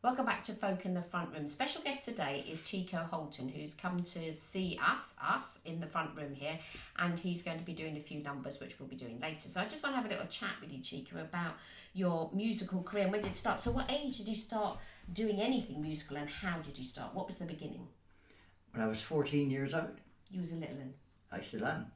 Welcome back to Folk in the Front Room. Special guest today is Chico Holton, who's come to see us in the front room here, and he's going to be doing a few numbers, which we'll be doing later. So I just want to have a little chat with you, Chico, about your musical career and when did it start. So what age did you start doing anything musical, and how did you start? What was the beginning? When I was 14 years old. You was a little one. I still am.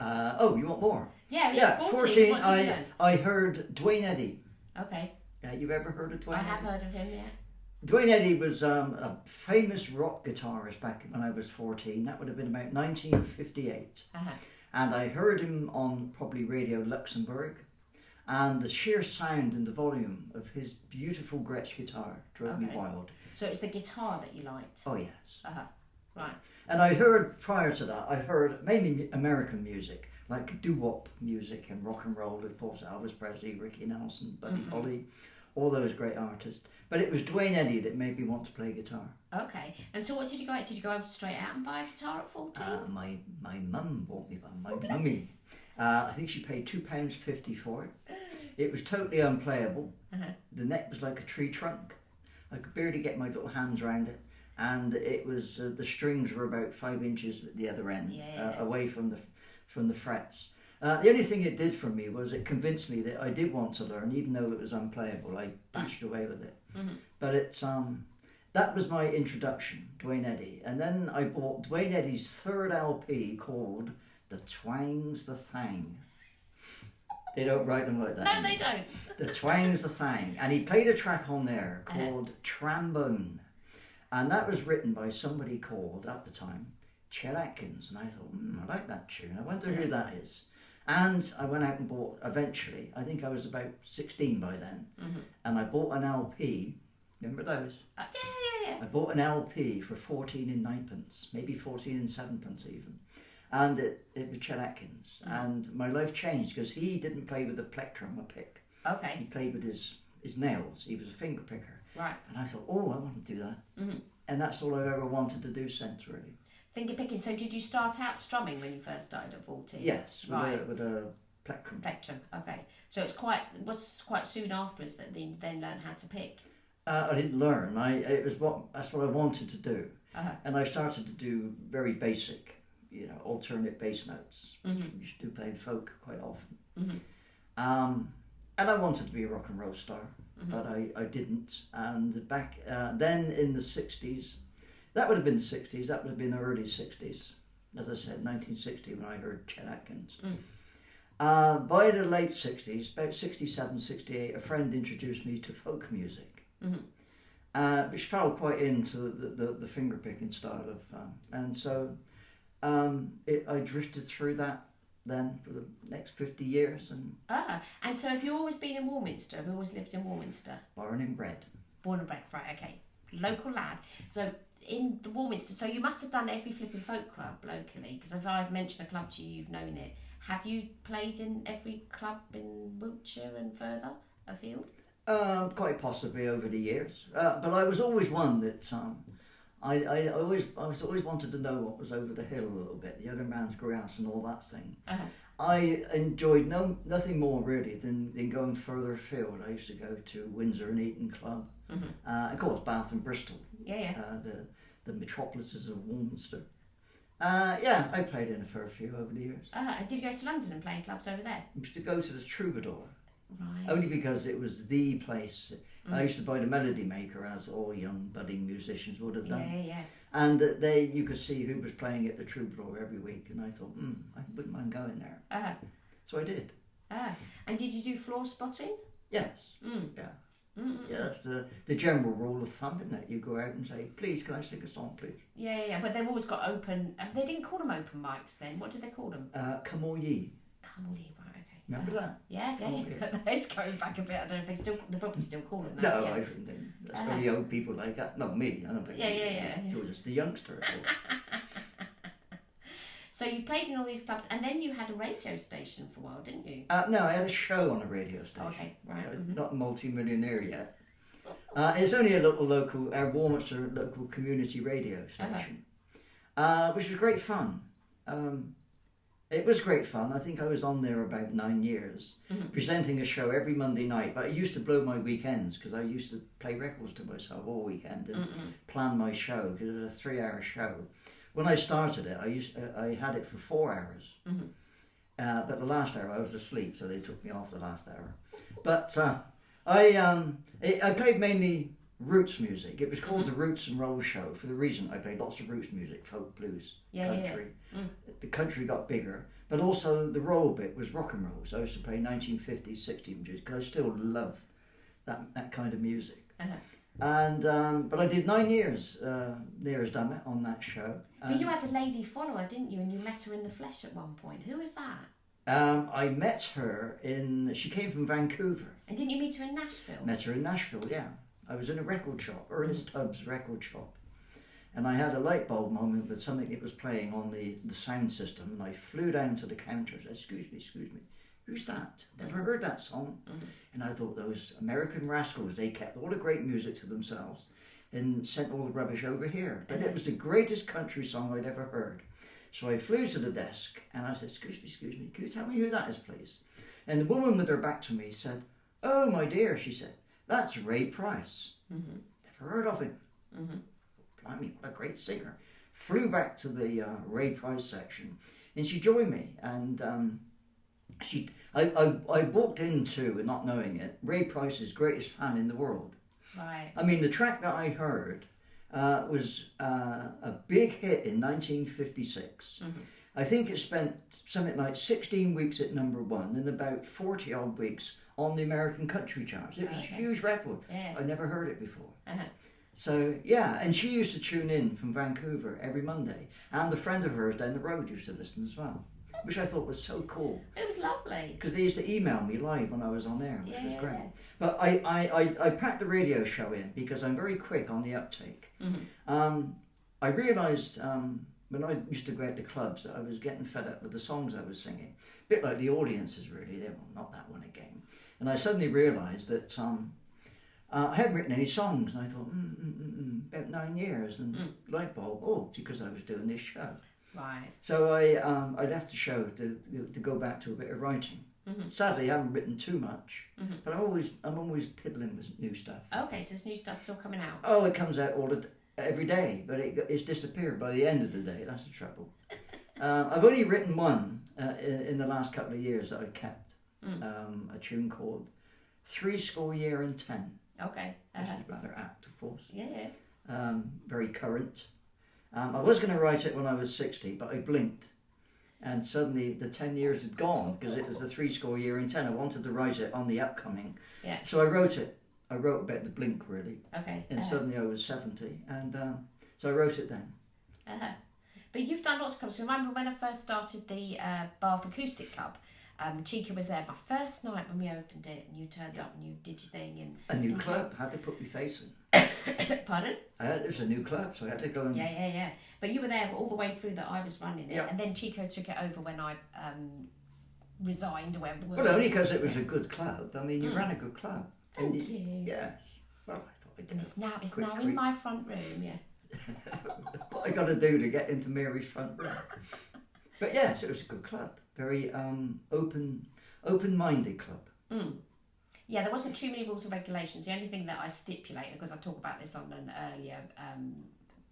Oh, you want more? Yeah, 14. What did you learn? I heard Dwayne Eddy. Okay. You've ever heard of Dwayne Eddy? I have heard of him, yeah. Dwayne Eddy was a famous rock guitarist back when I was 14. That would have been about 1958. Uh-huh. And I heard him on probably Radio Luxembourg. And the sheer sound and the volume of his beautiful Gretsch guitar drove me wild. So it's the guitar that you liked? Oh, yes. Uh-huh. Right. And I heard, prior to that, I heard mainly American music, like doo-wop music and rock and roll, of course, Elvis Presley, Ricky Nelson, Buddy Holly, all those great artists. But it was Dwayne Eddy that made me want to play guitar. Okay. And so what did you go out? Did you go straight out and buy a guitar at 14? My mum bought me one, my Oh, mummy. I think she paid £2.50 for it. It was totally unplayable. Uh-huh. The neck was like a tree trunk. I could barely get my little hands around it. And it was the strings were about 5 inches at the other end, away from the frets. The only thing it did for me was it convinced me that I did want to learn, even though it was unplayable. I bashed away with it. Mm-hmm. But it's that was my introduction, Dwayne Eddy. And then I bought Dwayne Eddy's third LP called "The Twang's the Thang." They don't write them like that. No, they don't. "The Twang's the Thang," and he played a track on there called "Trombone." And that was written by somebody called, at the time, Chet Atkins. And I thought, I like that tune. I wonder who that is. And I went out and bought, eventually, I think I was about 16 by then, and I bought an LP. Remember those? Yeah. I bought an LP for 14 and 9pence, maybe 14 and 7pence even. And it was Chet Atkins. And my life changed because he didn't play with a plectrum, a pick. Okay. He played with his nails. He was a finger picker. Right. And I thought, I want to do that. Mm-hmm. And that's all I've ever wanted to do since, really. Finger picking. So did you start out strumming when you first started at 14? Yes, with a plectrum. Plectrum, okay. So it was quite soon afterwards that they then learned how to pick? I didn't learn. That's what I wanted to do. Uh-huh. And I started to do very basic, alternate bass notes, which we used to play folk quite often. Mm-hmm. And I wanted to be a rock and roll star, but I didn't. And back then in the 60s, that would have been the 60s, that would have been the early 60s. As I said, 1960 when I heard Chet Atkins. By the late 60s, about 67, 68, a friend introduced me to folk music, which fell quite into the finger picking style of, and so I drifted through that then for the next 50 years. And so have you always been in Warminster? Have you always lived in Warminster? Born and bred, right, okay. Local lad. So in the Warminster, so you must have done every flipping folk club locally, because if I've mentioned a club to you, you've known it. Have you played in every club in Wiltshire and further afield? Quite possibly over the years. But I was always one that I always wanted to know what was over the hill a little bit, the other man's grass and all that thing. Uh-huh. I enjoyed nothing more really than going further afield. I used to go to Windsor and Eton Club, of course Bath and Bristol. The metropolises of Warminster. I played in a fair few over the years. And did you go to London and play in clubs over there? I used to go to the Troubadour. Right. Only because it was the place. I used to buy the Melody Maker, as all young budding musicians would have done. Yeah. And you could see who was playing at the Troubadour every week, and I thought, I wouldn't mind going there. Uh-huh. So I did. And did you do floor spotting? Yes. Yeah. Yeah, that's the general rule of thumb, isn't it? You go out and say, please, can I sing a song, please? Yeah. But they've always got open. They didn't call them open mics then. What did they call them? Come all ye. Come all ye, right? Okay. Remember that? Yeah. It's going back a bit. I don't know if they probably still call them that. No, I think that's only old people like that. Not me. I don't think. Yeah. You're just the youngster. So you played in all these clubs, and then you had a radio station for a while, didn't you? No, I had a show on a radio station. Okay, right. Not multi-millionaire yet. It's only a little local, Warminster local community radio station, which was great fun. It was great fun. I think I was on there about 9 years, presenting a show every Monday night. But it used to blow my weekends because I used to play records to myself all weekend and plan my show because it was a 3-hour show. When I started it, I had it for 4 hours. But the last hour I was asleep, so they took me off the last hour. But I played mainly roots music. It was called the Roots and Roll Show for the reason I played lots of roots music, folk, blues, country. The country got bigger, but also the roll bit was rock and roll. So I used to play 1950s, 60s music because I still love that kind of music. And but I did 9 years near as damn it on that show. But you had a lady follower, didn't you? And you met her in the flesh at one point. Who was that? I met her she came from Vancouver. And didn't you meet her in Nashville? Met her in Nashville, yeah. I was in a record shop, Ernest Tubbs record shop. And I had a light bulb moment with something that was playing on the sound system. And I flew down to the counter and said, excuse me, who's that? Never heard that song. And I thought those American rascals, they kept all the great music to themselves and sent all the rubbish over here. But it was the greatest country song I'd ever heard. So I flew to the desk and I said, excuse me, can you tell me who that is, please? And the woman with her back to me said, oh, my dear, she said, that's Ray Price. Never heard of him. Blimey, what a great singer. Flew back to the Ray Price section and she joined me. And I walked into, not knowing it, Ray Price's greatest fan in the world. Right. I mean, the track that I heard was a big hit in 1956. I think it spent something like 16 weeks at number 1 and about 40 odd weeks on the American country charts. It was a huge record. Yeah. I never heard it before. So, yeah, and she used to tune in from Vancouver every Monday. And a friend of hers down the road used to listen as well, which I thought was so cool. It was lovely. Because they used to email me live when I was on air, which was great. Yeah. But I packed the radio show in because I'm very quick on the uptake. I realised when I used to go out to clubs that I was getting fed up with the songs I was singing. A bit like the audiences, really. They were not that one again. And I suddenly realised that I hadn't written any songs. And I thought, about 9 years. And light bulb, because I was doing this show. Right. So I left the show to go back to a bit of writing. Sadly, I haven't written too much, but I'm always piddling with new stuff. Okay, so there's new stuff still coming out. Oh, it comes out every day, but it's disappeared by the end of the day. That's the trouble. I've only written one in the last couple of years that I've kept. A tune called 70 Year and 10. Okay. Which is rather apt, of course. Yeah. Very current. I was going to write it when I was 60, but I blinked. And suddenly the 10 years had gone because it was the 70 Year and 10. I wanted to write it on the upcoming. Yeah. So I wrote it. I wrote about the blink, really. Okay. And suddenly I was 70. And so I wrote it then. But you've done lots of clubs. Remember when I first started the Bath Acoustic Club? Chica was there my first night when we opened it, and you turned up and you did your thing. And a new club. Had to put my face in. Pardon? It was a new club, so I had to go and... Yeah. But you were there all the way through that I was running it, and then Chico took it over when I resigned or whatever the word. Well, only because it was a good club. I mean, you ran a good club. Thank you. Yes. Well, I thought I'd get it's now in my front room, yeah. What I got to do to get into Mary's front room. But yes, it was a good club. Very open-minded club. Yeah, there wasn't too many rules or regulations. The only thing that I stipulated, because I talk about this on an earlier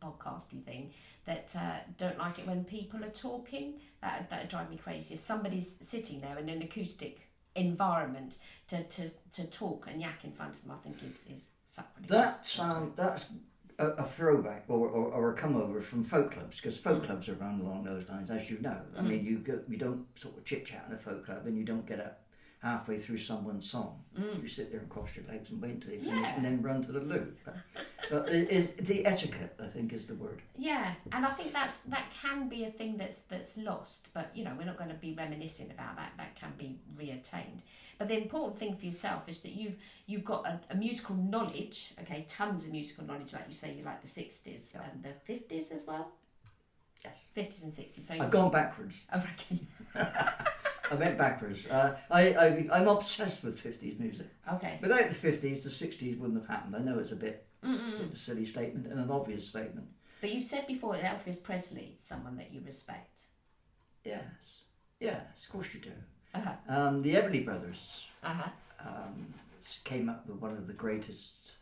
podcasty thing, that don't like it when people are talking. That drive me crazy. If somebody's sitting there in an acoustic environment to talk and yak in front of them, I think is sacrilegious. That's a throwback or a come over from folk clubs, because folk clubs are run along those lines, as you know. I mean, you don't sort of chit chat in a folk club, and you don't get up halfway through someone's song. You sit there and cross your legs and wait until they finish and then run to the loo. But the etiquette, I think, is the word. Yeah, and I think that can be a thing that's lost. But we're not going to be reminiscing about that. That can be reattained. But the important thing for yourself is that you've got a musical knowledge. Okay, tons of musical knowledge, like you say. You like the 60s and the 50s as well. Yes, 50s and 60s. So I've gone backwards. I reckon. I went backwards. I'm obsessed with 50s music. Okay. Without the 50s, the 60s wouldn't have happened. I know it's a bit of a silly statement and an obvious statement. But you said before that Elvis Presley is someone that you respect. Yes. Yeah, of course you do. Uh-huh. The Everly Brothers Uh-huh. came up with one of the greatest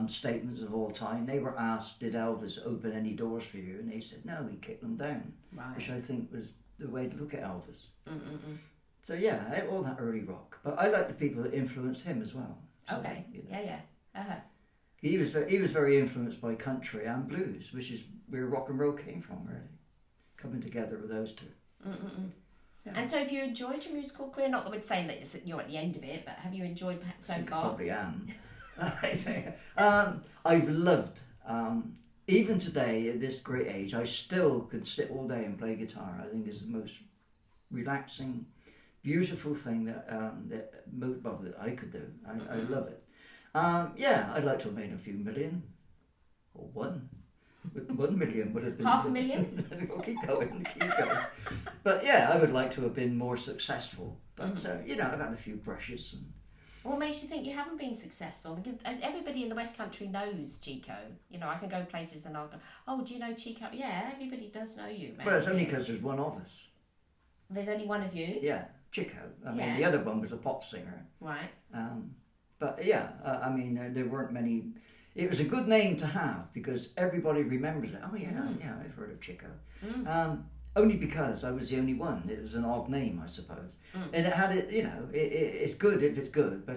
statements of all time. They were asked, did Elvis open any doors for you? And they said, no, he kicked them down, Right. which I think was the way to look at Elvis. Mm-mm-mm. So yeah, all that early rock. But I like the people that influenced him as well. So, Okay. you know. Yeah. Uh-huh. He was very influenced by country and blues, which is where rock and roll came from, really. Coming together with those two. Mm-mm-mm. Yeah. And so have you enjoyed your musical career? Not that we're saying that you're at the end of it, but have you enjoyed so I think far? I probably am. I think I've loved. Even today, at this great age, I still could sit all day and play guitar. I think is the most relaxing, beautiful thing that I could do. I love it. Yeah, I'd like to have made a few million, or 1 million would have been... 500,000? We'll keep going. But yeah, I would like to have been more successful. But, you know, I've had a few brushes. And What makes you think you haven't been successful? Because everybody in the West Country knows Chico. You know, I can go places and I'll go, oh, do you know Chico? Yeah, everybody does know you, man. Well, it's only because there's one of us. There's only one of you? Yeah, Chico. I mean, Yeah. the other one was a pop singer. Right. But yeah, I mean, there weren't many. It was a good name to have because everybody remembers it. Oh yeah, yeah, I've heard of Chico. Only because I was the only one. It was an odd name, I suppose, and it had it. You know, it's good if it's good, but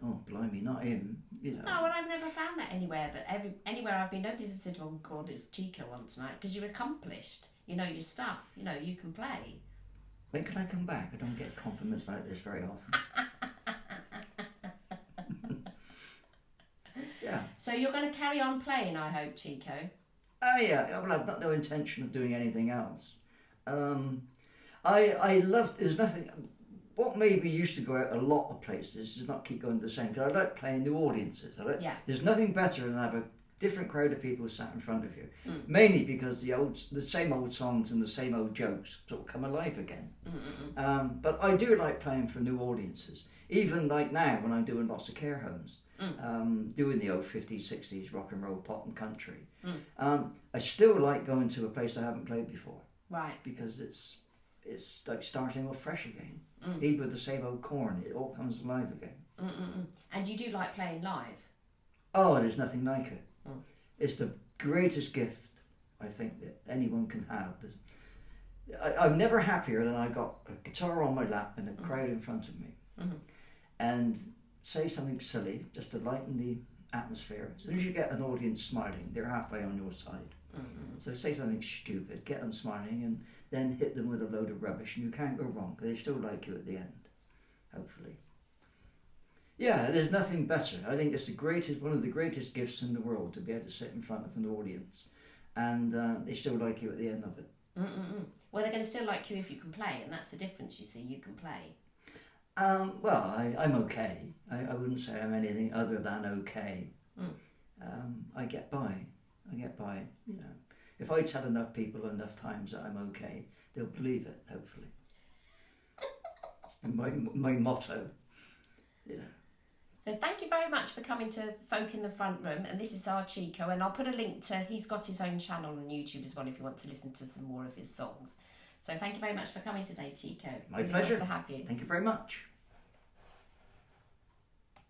oh blimey, not him. You know. No, well, I've never found that anywhere. But anywhere I've been, nobody's ever said, "Oh God, it's Chico on tonight," because you're accomplished. You know your stuff. You know you can play. When can I come back? I don't get compliments like this very often. Yeah. So you're going to carry on playing, I hope, Chico. Oh yeah. Well, I've got no intention of doing anything else. I loved. There's nothing. What made me used to go out a lot of places is not keep going to the same. Because I like playing new audiences. There's nothing better than have a different crowd of people sat in front of you. Mainly because the same old songs and the same old jokes sort of come alive again. But I do like playing for new audiences. Even like now when I'm doing lots of care homes. Doing the old 50s, 60s rock and roll, pop and country. I still like going to a place I haven't played before. Right. Because it's like starting off fresh again. Even with the same old corn, it all comes alive again. And you do like playing live? Oh, there's nothing like it. It's the greatest gift, I think, that anyone can have. I'm never happier than I got a guitar on my lap and a crowd in front of me. And say something silly just to lighten the atmosphere. As soon as you get an audience smiling, they're halfway on your side. So say something stupid, get them smiling, and then hit them with a load of rubbish, and you can't go wrong. They still like you at the end, hopefully. Yeah, there's nothing better. I think it's one of the greatest gifts in the world to be able to sit in front of an audience, and they still like you at the end of it. Well, they're going to still like you if you can play, and that's the difference. You see, you can play. Well, I'm okay. I wouldn't say I'm anything other than okay. I get by. You know, if I tell enough people enough times that I'm okay, they'll believe it. Hopefully, it's been my motto. You know. So thank you very much for coming to Folk in the Front Room, and this is our Chico, and I'll put a link to. He's got his own channel on YouTube as well if you want to listen to some more of his songs. So thank you very much for coming today, Chico. My really pleasure. Nice to have you. Thank you very much.